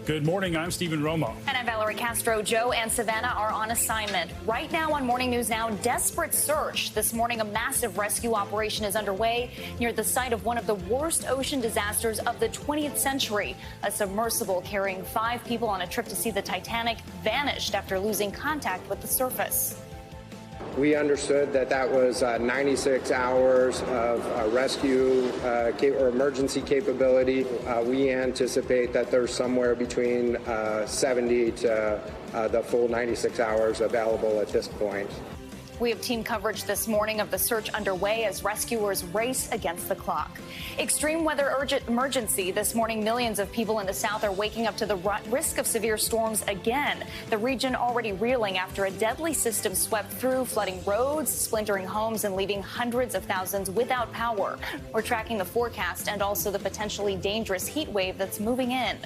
Good morning. I'm Stephen Romo. And I'm Valerie Castro. Joe and Savannah are on assignment. Right now on Morning News Now, desperate search. This morning, a massive rescue operation is underway near the site of one of the worst ocean disasters of the 20th century. A submersible carrying 5 people on a trip to see the Titanic vanished after losing contact with the surface. We understood that that was 96 hours of rescue or emergency capability. We anticipate that there's somewhere between 70 to the full 96 hours available at this point. We have team coverage this morning of the search underway as rescuers race against the clock. Extreme weather emergency this morning. Millions of people in the South are waking up to the risk of severe storms again. The region already reeling after a deadly system swept through, flooding roads, splintering homes, and leaving hundreds of thousands without power. We're tracking the forecast and also the potentially dangerous heat wave that's moving in.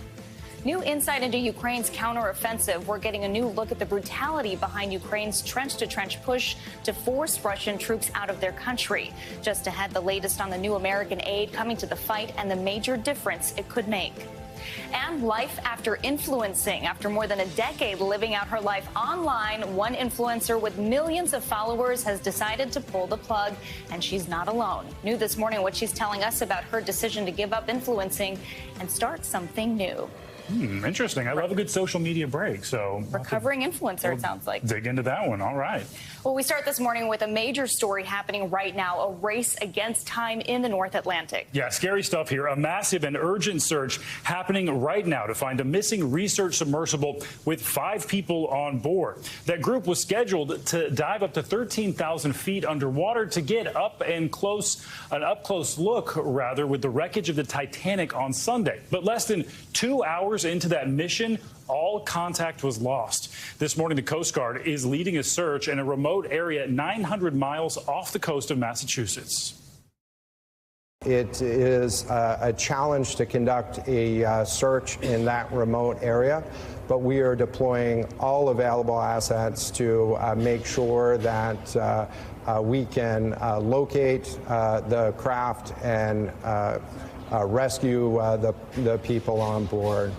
New insight into Ukraine's counteroffensive. We're getting a new look at the brutality behind Ukraine's trench-to-trench push to force Russian troops out of their country. Just ahead, the latest on the new American aid coming to the fight and the major difference it could make. And life after influencing. After more than a decade living out her life online, one influencer with millions of followers has decided to pull the plug, and she's not alone. New this morning what she's telling us about her decision to give up influencing and start something new. Interesting. I love a good social media break. So recovering influencer, it sounds like. Dig into that one. All right. Well, we start this morning with a major story happening right now, a race against time in the North Atlantic. Yeah, scary stuff here. A massive and urgent search happening right now to find a missing research submersible with 5 people on board. That group was scheduled to dive up to 13,000 feet underwater to get an up-close look, with the wreckage of the Titanic on Sunday. But less than 2 hours into that mission, all contact was lost. This morning, the Coast Guard is leading a search in a remote area 900 miles off the coast of Massachusetts. It is a challenge to conduct a search in that remote area, but we are deploying all available assets to make sure that we can locate the craft and rescue the people on board.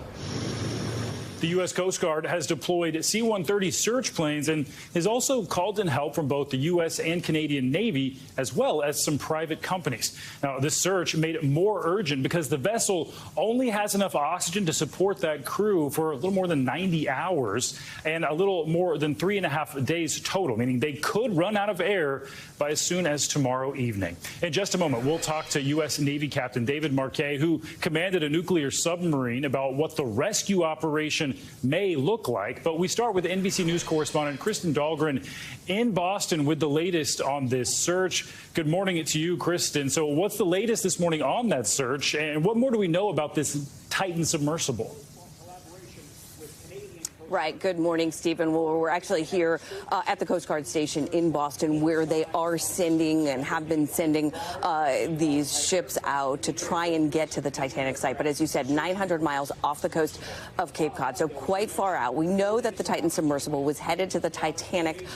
The U.S. Coast Guard has deployed C-130 search planes and has also called in help from both the U.S. and Canadian Navy, as well as some private companies. Now, this search made it more urgent because the vessel only has enough oxygen to support that crew for a little more than 90 hours and a little more than 3.5 days total, meaning they could run out of air by as soon as tomorrow evening. In just a moment, we'll talk to U.S. Navy Captain David Marquette, who commanded a nuclear submarine, about what the rescue operation may look like. But we start with NBC News correspondent Kristen Dahlgren in Boston with the latest on this search. Good morning to you, Kristen. So what's the latest this morning on that search, and what more do we know about this Titan submersible? Right. Good morning, Stephen. Well, we're actually here at the Coast Guard station in Boston, where they are sending and have been sending these ships out to try and get to the Titanic site. But as you said, 900 miles off the coast of Cape Cod, so quite far out. We know that the Titan submersible was headed to the Titanic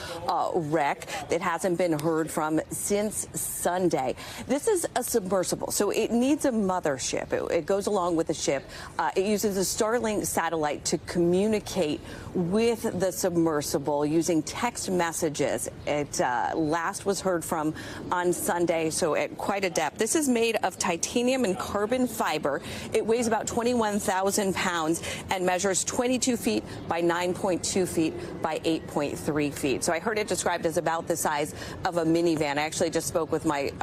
wreck that hasn't been heard from since Sunday. This is a submersible, so it needs a mothership. It goes along with the ship. It uses a Starlink satellite to communicate with the submersible using text messages. It last was heard from on Sunday, so at quite a depth. This is made of titanium and carbon fiber. It weighs about 21,000 pounds and measures 22 feet by 9.2 feet by 8.3 feet. So I heard it described as about the size of a minivan. I actually just spoke with my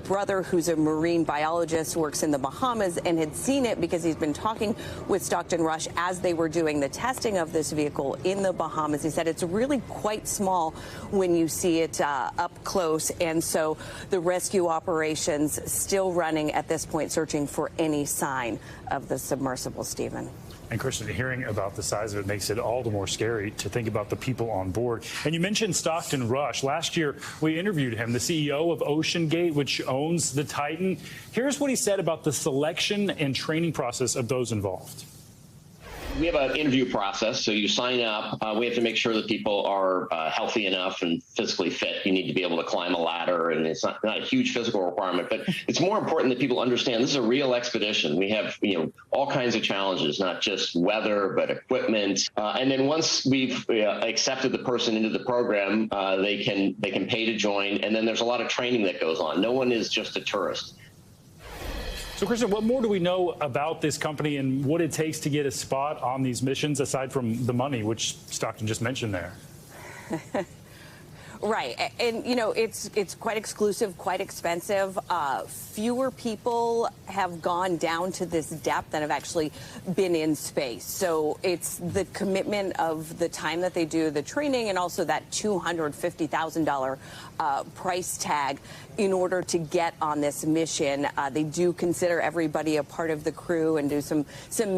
brother, who's a marine biologist, works in the Bahamas, and had seen it because he's been talking with Stockton Rush as they were doing the testing of this vehicle in the Bahamas. He said it's really quite small when you see it up close, and so the rescue operations still running at this point, searching for any sign of the submersible, Stephen. And Kristen, hearing about the size of it makes it all the more scary to think about the people on board. And you mentioned Stockton Rush. Last year, we interviewed him, the CEO of OceanGate, which owns the Titan. Here's what he said about the selection and training process of those involved. We have an interview process, so you sign up. We have to make sure that people are healthy enough and physically fit. You need to be able to climb a ladder, and it's not a huge physical requirement, but it's more important that people understand this is a real expedition. We have, all kinds of challenges, not just weather, but equipment. And then once we've accepted the person into the program, they can pay to join, and then there's a lot of training that goes on. No one is just a tourist. So, Kristen, what more do we know about this company and what it takes to get a spot on these missions, aside from the money, which Stockton just mentioned there? Right. And, it's quite exclusive, quite expensive. Fewer people have gone down to this depth than have actually been in space. So it's the commitment of the time that they do the training and also that $250,000 price tag in order to get on this mission. They do consider everybody a part of the crew and do some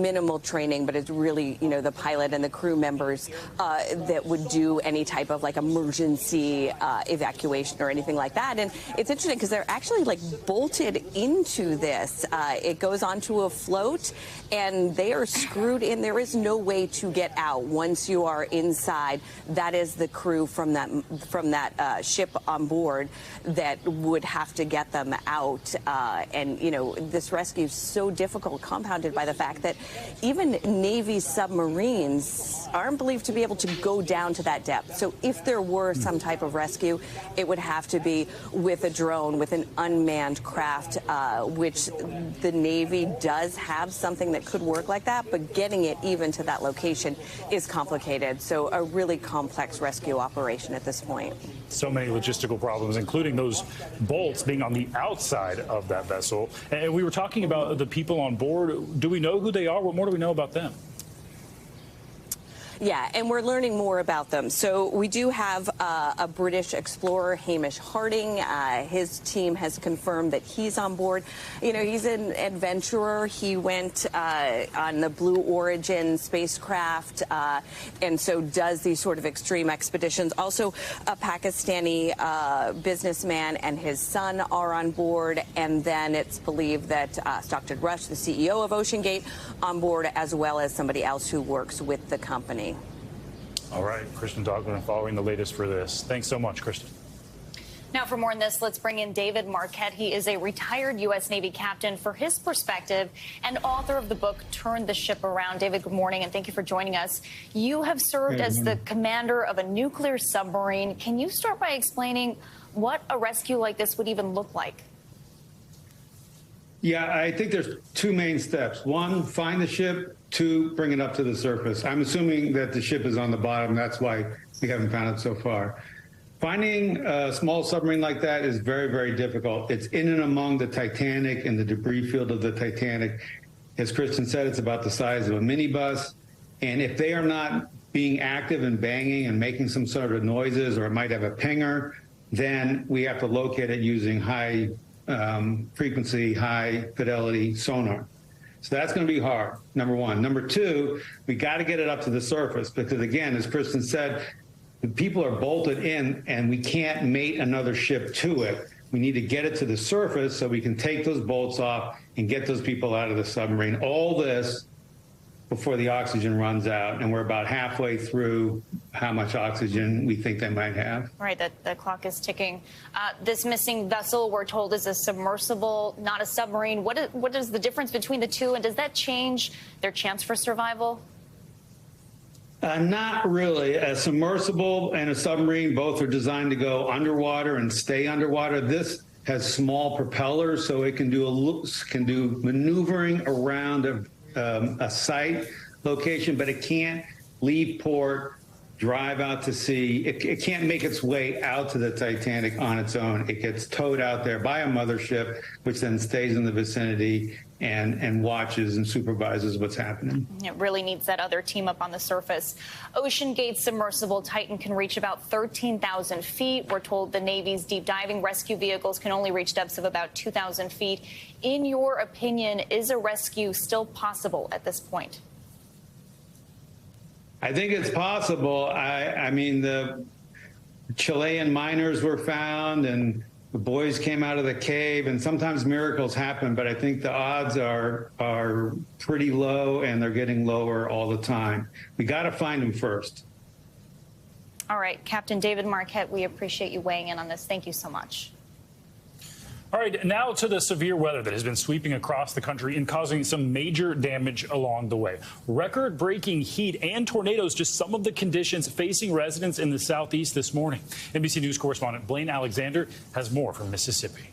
minimal training, but it's really, the pilot and the crew members that would do any type of emergency evacuation or anything like that. And it's interesting because they're actually bolted into this. It goes onto a float and they are screwed in. There is no way to get out once you are inside. That is the crew from that ship on board that would have to get them out. And this rescue is so difficult, compounded by the fact that even Navy submarines aren't believed to be able to go down to that depth. So if there were some type of rescue, it would have to be with a drone, with an unmanned craft, which the Navy does have something that could work like that, but getting it even to that location is complicated. So a really complex rescue operation at this point. So many logistical problems, including those bolts being on the outside of that vessel. And we were talking about the people on board. Do we know who they are? What more do we know about them? Yeah, and we're learning more about them. So we do have a British explorer, Hamish Harding. His team has confirmed that he's on board. He's an adventurer. He went on the Blue Origin spacecraft and so does these sort of extreme expeditions. Also, a Pakistani businessman and his son are on board. And then it's believed that Stockton Rush, the CEO of OceanGate, on board, as well as somebody else who works with the company. All right, Kristen Dogman following the latest for this. Thanks so much, Kristen. Now, for more on this, let's bring in David Marquette. He is a retired U.S. Navy captain for his perspective and author of the book, Turn the Ship Around. David, good morning, and thank you for joining us. You have served as the commander of a nuclear submarine. Can you start by explaining what a rescue like this would even look like? Yeah, I think there's two main steps. One, find the ship. Two, bring it up to the surface. I'm assuming that the ship is on the bottom. That's why we haven't found it so far. Finding a small submarine like that is very, very difficult. It's in and among the Titanic and the debris field of the Titanic. As Kristen said, it's about the size of a minibus. And if they are not being active and banging and making some sort of noises, or it might have a pinger, then we have to locate it using high frequency, high fidelity sonar. So that's going to be hard, number one. Number two, we got to get it up to the surface because, again, as Kristen said, the people are bolted in and we can't mate another ship to it. We need to get it to the surface so we can take those bolts off and get those people out of the submarine. All this before the oxygen runs out, and we're about halfway through how much oxygen we think they might have. Right, the clock is ticking. This missing vessel, we're told, is a submersible, not a submarine. What is the difference between the two, and does that change their chance for survival? Not really. A submersible and a submarine both are designed to go underwater and stay underwater. This has small propellers, so it can do maneuvering around a site location, but it can't leave port, drive out to sea. It can't make its way out to the Titanic on its own. It gets towed out there by a mothership, which then stays in the vicinity and watches and supervises what's happening. It really needs that other team up on the surface. OceanGate's submersible Titan can reach about 13,000 feet. We're told the Navy's deep diving rescue vehicles can only reach depths of about 2,000 feet. In your opinion, is a rescue still possible at this point? I think it's possible. I mean, the Chilean miners were found, and The boys came out of the cave, and sometimes miracles happen, but I think the odds are pretty low, and they're getting lower all the time. We got to find them first. All right, Captain David Marquette, we appreciate you weighing in on this. Thank you so much. All right, now to the severe weather that has been sweeping across the country and causing some major damage along the way. Record-breaking heat and tornadoes, just some of the conditions facing residents in the southeast this morning. NBC News correspondent Blaine Alexander has more from Mississippi.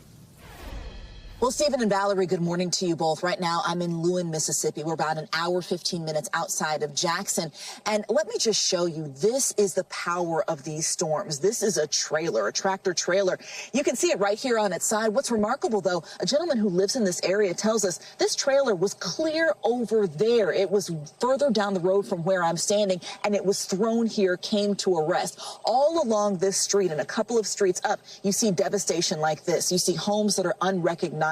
Well, Stephen and Valerie, good morning to you both. Right now, I'm in Lewin, Mississippi. We're about an hour, 15 minutes outside of Jackson. And let me just show you, this is the power of these storms. This is a trailer, a tractor trailer. You can see it right here on its side. What's remarkable, though, a gentleman who lives in this area tells us this trailer was clear over there. It was further down the road from where I'm standing, and it was thrown here, came to a rest. All along this street and a couple of streets up, you see devastation like this. You see homes that are unrecognizable.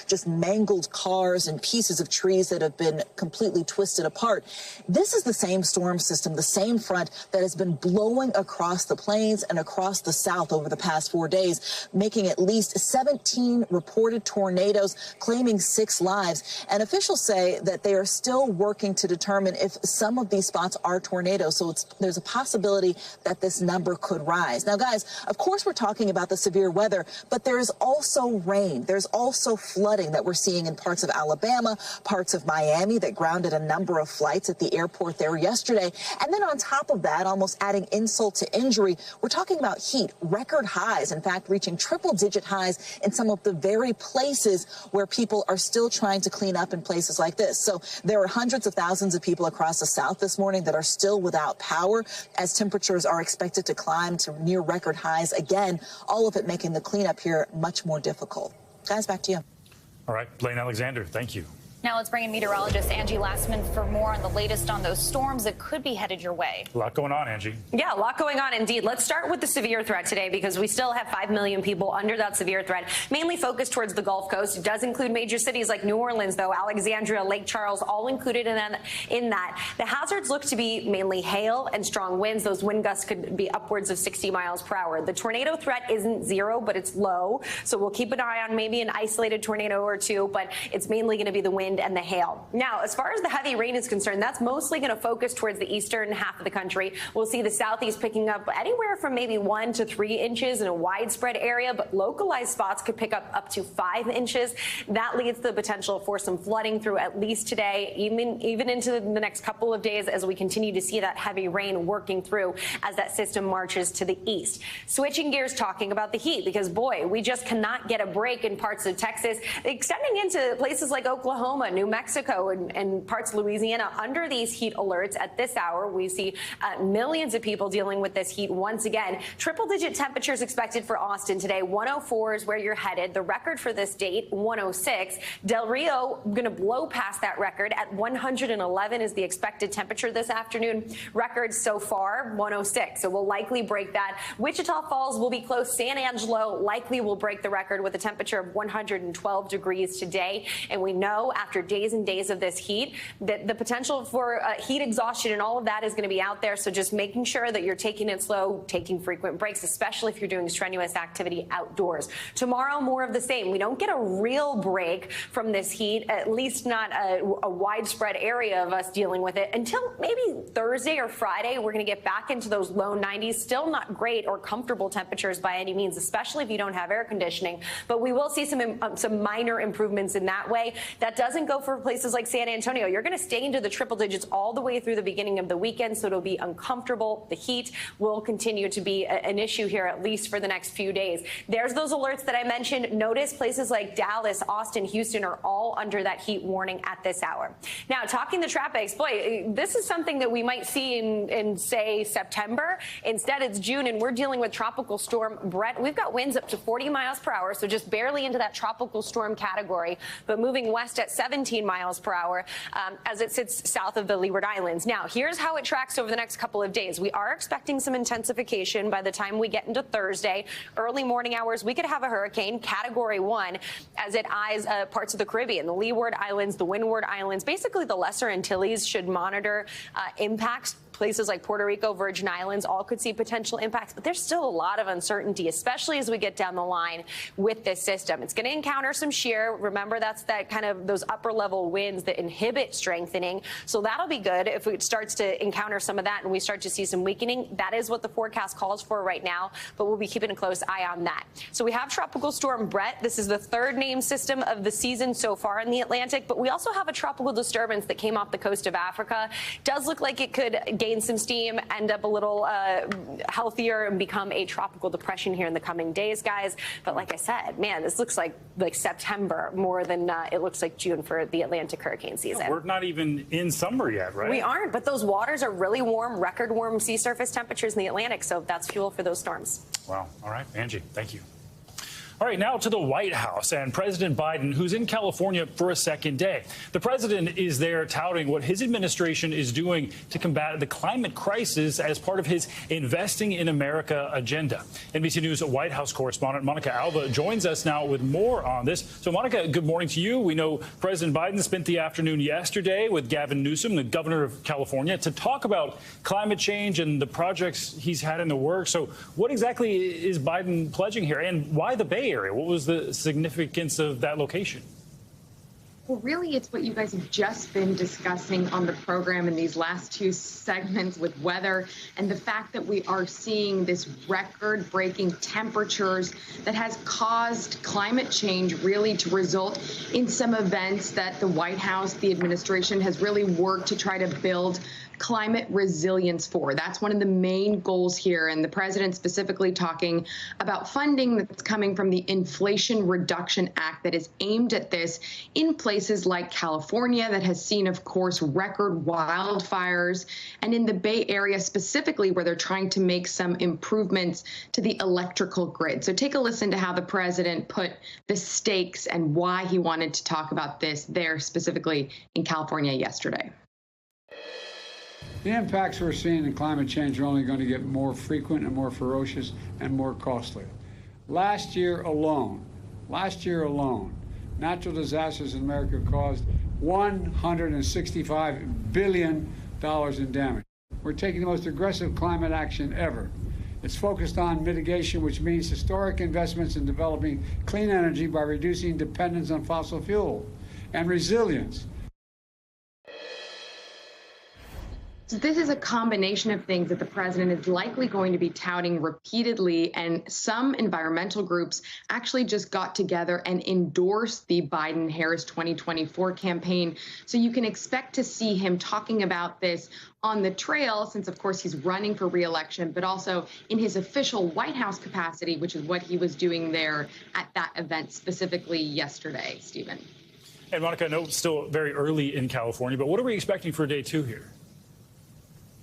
Just mangled cars and pieces of trees that have been completely twisted apart. This is the same storm system, the same front that has been blowing across the plains and across the south over the past 4 days, making at least 17 reported tornadoes, claiming 6 lives. And officials say that they are still working to determine if some of these spots are tornadoes. So there's a possibility that this number could rise. Now, guys, of course, we're talking about the severe weather, but there's also rain. There's also flooding that we're seeing in parts of Alabama, parts of Miami that grounded a number of flights at the airport there yesterday. And then on top of that, almost adding insult to injury, we're talking about heat, record highs, in fact, reaching triple-digit highs in some of the very places where people are still trying to clean up in places like this. So there are hundreds of thousands of people across the South this morning that are still without power as temperatures are expected to climb to near record highs again, all of it making the cleanup here much more difficult. Guys, back to you. All right, Blaine Alexander, thank you. Now let's bring in meteorologist Angie Lastman for more on the latest on those storms that could be headed your way. A lot going on, Angie. Yeah, a lot going on indeed. Let's start with the severe threat today because we still have 5 million people under that severe threat, mainly focused towards the Gulf Coast. It does include major cities like New Orleans, though, Alexandria, Lake Charles, all included in that. The hazards look to be mainly hail and strong winds. Those wind gusts could be upwards of 60 miles per hour. The tornado threat isn't zero, but it's low. So we'll keep an eye on maybe an isolated tornado or two, but it's mainly going to be the wind and the hail. Now, as far as the heavy rain is concerned, that's mostly going to focus towards the eastern half of the country. We'll see the southeast picking up anywhere from maybe 1 to 3 inches in a widespread area, but localized spots could pick up to 5 inches. That leads to the potential for some flooding through at least today, even into the next couple of days as we continue to see that heavy rain working through as that system marches to the east. Switching gears, talking about the heat, because boy, we just cannot get a break in parts of Texas, extending into places like Oklahoma, New Mexico, and parts of Louisiana under these heat alerts. At this hour, we see millions of people dealing with this heat once again. Triple-digit temperatures expected for Austin today. 104 is where you're headed. The record for this date, 106. Del Rio going to blow past that record at 111 is the expected temperature this afternoon. Record so far, 106. So we'll likely break that. Wichita Falls will be close. San Angelo likely will break the record with a temperature of 112 degrees today. And we know after days and days of this heat that the potential for heat exhaustion and all of that is going to be out there. So just making sure that you're taking it slow, taking frequent breaks, especially if you're doing strenuous activity outdoors. Tomorrow, more of the same. We don't get a real break from this heat, at least not a widespread area of us dealing with it until maybe Thursday or Friday. We're going to get back into those low 90s. Still not great or comfortable temperatures by any means, especially if you don't have air conditioning. But we will see some minor improvements in that way. That doesn't go for places like San Antonio. You're going to stay into the triple digits all the way through the beginning of the weekend, so it'll be uncomfortable. The heat will continue to be an issue here, at least for the next few days. There's those alerts that I mentioned. Notice places like Dallas, Austin, Houston are all under that heat warning at this hour. Now, talking the tropics, boy, this is something that we might see in say, September. Instead, it's June, and we're dealing with Tropical Storm Bret. We've got winds up to 40 miles per hour, so just barely into that tropical storm category, but moving west at 17 miles per hour as it sits south of the Leeward Islands. Now, here's how it tracks over the next couple of days. We are expecting some intensification by the time we get into Thursday. Early morning hours, we could have a hurricane, Category 1, as it eyes parts of the Caribbean, the Leeward Islands, the Windward Islands. Basically, the Lesser Antilles should monitor impacts places like Puerto Rico, Virgin Islands, all could see potential impacts. But there's still a lot of uncertainty, especially as we get down the line with this system. It's going to encounter some shear. Remember, that's that kind of those upper level winds that inhibit strengthening. So that'll be good if it starts to encounter some of that and we start to see some weakening. That is what the forecast calls for right now, but we'll be keeping a close eye on that. So we have Tropical Storm Bret. This is the third named system of the season so far in the Atlantic, but we also have a tropical disturbance that came off the coast of Africa. Does look like it could gain some steam, end up a little healthier and become a tropical depression here in the coming days, guys. But like I said, man, this looks like September more than it looks like June for the Atlantic hurricane season. We're not even in summer yet, right? We aren't, but those waters are really warm, record warm sea surface temperatures in the Atlantic, so that's fuel for those storms. Wow. All right, Angie, thank you. All right, now to the White House and President Biden, who's in California for a second day. The president is there touting what his administration is doing to combat the climate crisis as part of his Investing in America agenda. NBC News White House correspondent Monica Alva joins us now with more on this. So, Monica, good morning to you. We know President Biden spent the afternoon yesterday with Gavin Newsom, the governor of California, to talk about climate change and the projects he's had in the works. So what exactly is Biden pledging here, and why the Bay Area? What was the significance of that location? Well, really, it's what you guys have just been discussing on the program in these last two segments with weather and the fact that we are seeing this record-breaking temperatures that has caused climate change really to result in some events that the White House, the administration, has really worked to try to build climate resilience for. That's one of the main goals here. And the president specifically talking about funding that's coming from the Inflation Reduction Act that is aimed at this in places like California that has seen, of course, record wildfires, and in the Bay Area specifically where they're trying to make some improvements to the electrical grid. So take a listen to how the president put the stakes and why he wanted to talk about this there specifically in California yesterday. The impacts we're seeing in climate change are only going to get more frequent and more ferocious and more costly. Last year alone, natural disasters in America caused $165 billion in damage. We're taking the most aggressive climate action ever. It's focused on mitigation, which means historic investments in developing clean energy by reducing dependence on fossil fuel, and resilience. So this is a combination of things that the president is likely going to be touting repeatedly, and some environmental groups actually just got together and endorsed the Biden-Harris 2024 campaign. So you can expect to see him talking about this on the trail, since, of course, he's running for re-election, but also in his official White House capacity, which is what he was doing there at that event specifically yesterday, Stephen. And Monica, I know it's still very early in California, but what are we expecting for day two here?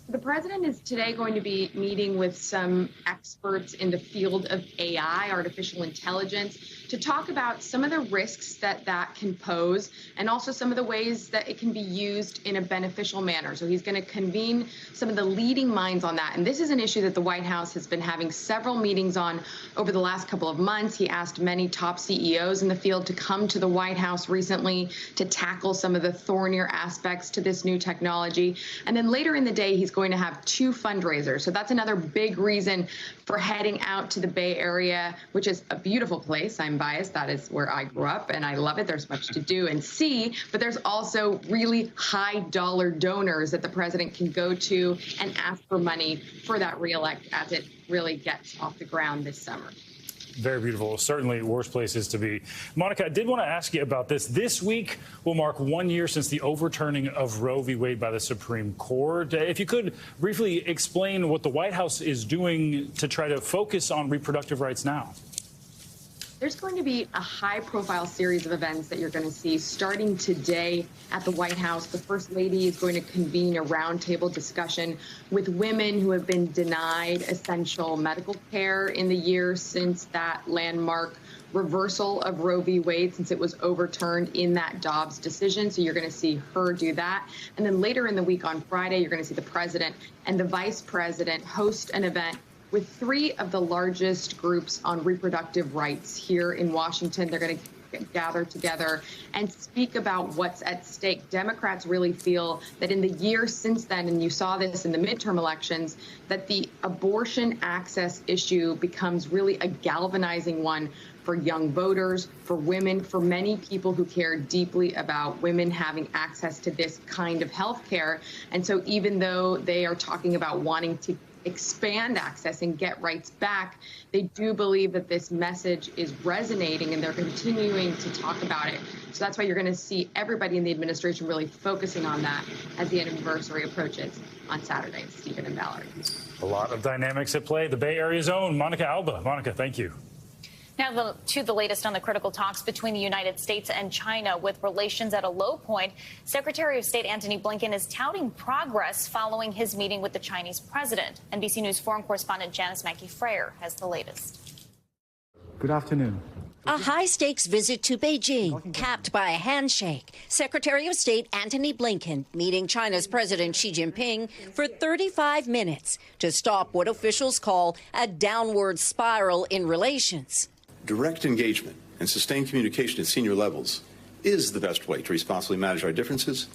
The president is today going to be meeting with some experts in the field of AI, artificial intelligence, to talk about some of the risks that can pose and also some of the ways that it can be used in a beneficial manner. So he's going to convene some of the leading minds on that. And this is an issue that the White House has been having several meetings on over the last couple of months. He asked many top CEOs in the field to come to the White House recently to tackle some of the thornier aspects to this new technology. And then later in the day, he's going to have two fundraisers. So that's another big reason for heading out to the Bay Area, which is a beautiful place. I'm biased. That is where I grew up, and I love it. There's much to do and see, but there's also really high dollar donors that the president can go to and ask for money for that reelect as it really gets off the ground this summer. Very beautiful. Certainly worse places to be. Monica, I did want to ask you about this. This week will mark 1 year since the overturning of Roe v. Wade by the Supreme Court. If you could briefly explain what the White House is doing to try to focus on reproductive rights now. There's going to be a high-profile series of events that you're going to see starting today at the White House. The First Lady is going to convene a roundtable discussion with women who have been denied essential medical care in the years since that landmark reversal of Roe v. Wade, since it was overturned in that Dobbs decision. So you're going to see her do that. And then later in the week on Friday, you're going to see the president and the vice president host an event with three of the largest groups on reproductive rights here in Washington. They're going to gather together and speak about what's at stake. Democrats really feel that in the years since then, and you saw this in the midterm elections, that the abortion access issue becomes really a galvanizing one for young voters, for women, for many people who care deeply about women having access to this kind of health care. And so even though they are talking about wanting to expand access and get rights back, they do believe that this message is resonating and they're continuing to talk about it. So that's why you're going to see everybody in the administration really focusing on that as the anniversary approaches on Saturday. Stephen and Valerie. A lot of dynamics at play. The Bay Area's own Monica Alba. Monica, thank you. Now to the latest on the critical talks between the United States and China, with relations at a low point. Secretary of State Antony Blinken is touting progress following his meeting with the Chinese president. NBC News foreign correspondent Janice Mackey-Freyer has the latest. Good afternoon. A high-stakes visit to Beijing, capped by a handshake. Secretary of State Antony Blinken meeting China's President Xi Jinping for 35 minutes to stop what officials call a downward spiral in relations. Direct engagement and sustained communication at senior levels is the best way to responsibly manage our differences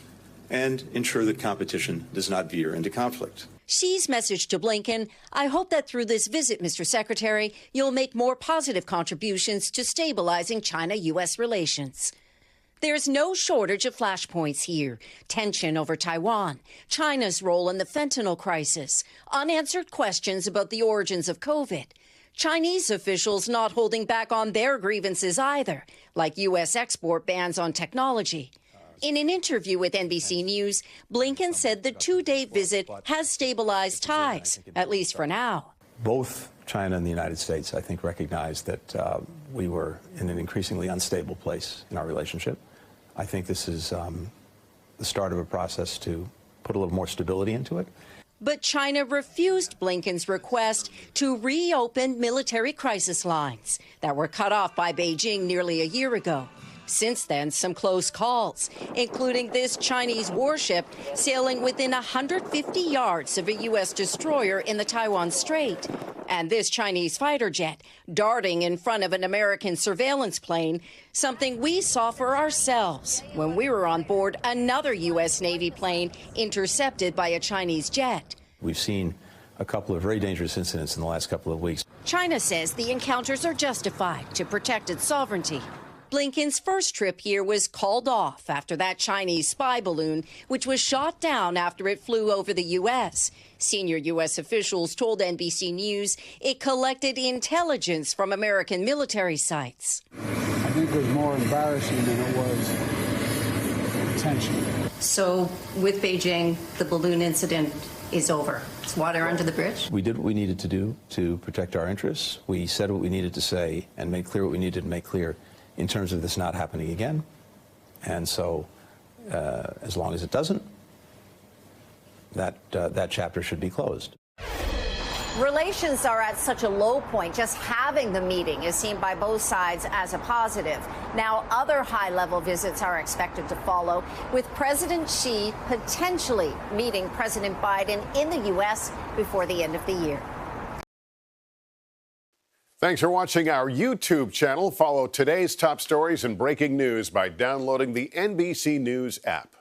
and ensure that competition does not veer into conflict. Xi's message to Blinken: I hope that through this visit, Mr. Secretary, you'll make more positive contributions to stabilizing China-U.S. relations. There's no shortage of flashpoints here. Tension over Taiwan, China's role in the fentanyl crisis, unanswered questions about the origins of COVID. Chinese officials not holding back on their grievances either, like U.S. export bans on technology. In an interview with NBC News, Blinken said the two-day visit has stabilized ties, at least for now. Both China and the United States, I think, recognize that we were in an increasingly unstable place in our relationship. I think this is the start of a process to put a little more stability into it. But China refused Blinken's request to reopen military crisis lines that were cut off by Beijing nearly a year ago. Since then, some close calls, including this Chinese warship sailing within 150 yards of a U.S. destroyer in the Taiwan Strait, and this Chinese fighter jet darting in front of an American surveillance plane, something we saw for ourselves when we were on board another U.S. Navy plane intercepted by a Chinese jet. We've seen a couple of very dangerous incidents in the last couple of weeks. China says the encounters are justified to protect its sovereignty. Blinken's first trip here was called off after that Chinese spy balloon, which was shot down after it flew over the U.S. Senior U.S. officials told NBC News it collected intelligence from American military sites. I think it was more embarrassing than it was intentional. So with Beijing, the balloon incident is over. It's water under the bridge? We did what we needed to do to protect our interests. We said what we needed to say and made clear what we needed to make clear in terms of this not happening again. And so as long as it doesn't, that chapter should be closed. Relations are at such a low point. Just having the meeting is seen by both sides as a positive. Now, other high-level visits are expected to follow, with President Xi potentially meeting President Biden in the U.S. before the end of the year. Thanks for watching our YouTube channel. Follow today's top stories and breaking news by downloading the NBC News app.